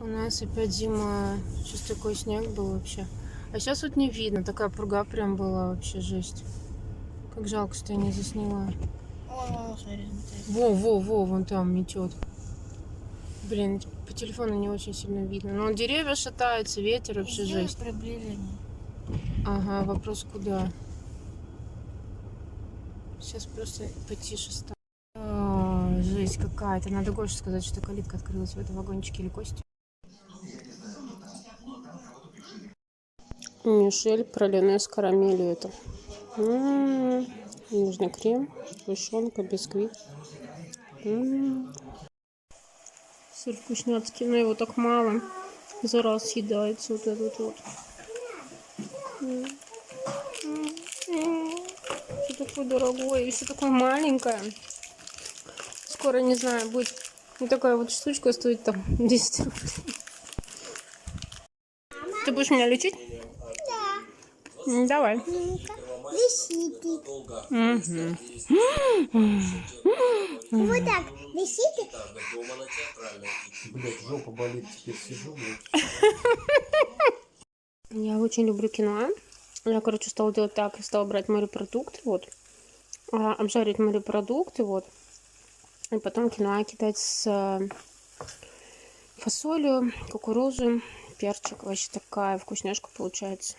У нас опять зима. Сейчас такой снег был вообще. А сейчас вот не видно. Такая пурга прям была, вообще жесть. Как жалко, что я не засняла. Смотри, Во, вон там метет. Блин, по телефону не очень сильно видно. Но деревья шатаются, ветер, вообще жесть. Приближение. Ага, вопрос куда? Сейчас просто потише стало. Жесть какая-то. Надо Гоше сказать, что калитка открылась в этом вагончике или Кости. Мишель пролине с карамелью это. Нежный крем, сгущенка, бисквит. Сыр вкуснятский, но его так мало. За раз съедается вот этот вот. Все такое дорогое и все такое маленькое. Скоро, не знаю, будет вот такая вот штучка стоит там 10 рублей. Ты будешь меня лечить? Да. Давай. Висите. Вот так, висите. Блять, жопа болит, теперь сижу, блядь. Я очень люблю киноа. Я, короче, стала делать так. Я стала брать морепродукты, вот. Обжарить морепродукты, вот. И потом киноа кидать с фасолью, кукурузой, перчик. Вообще такая вкусняшка получается.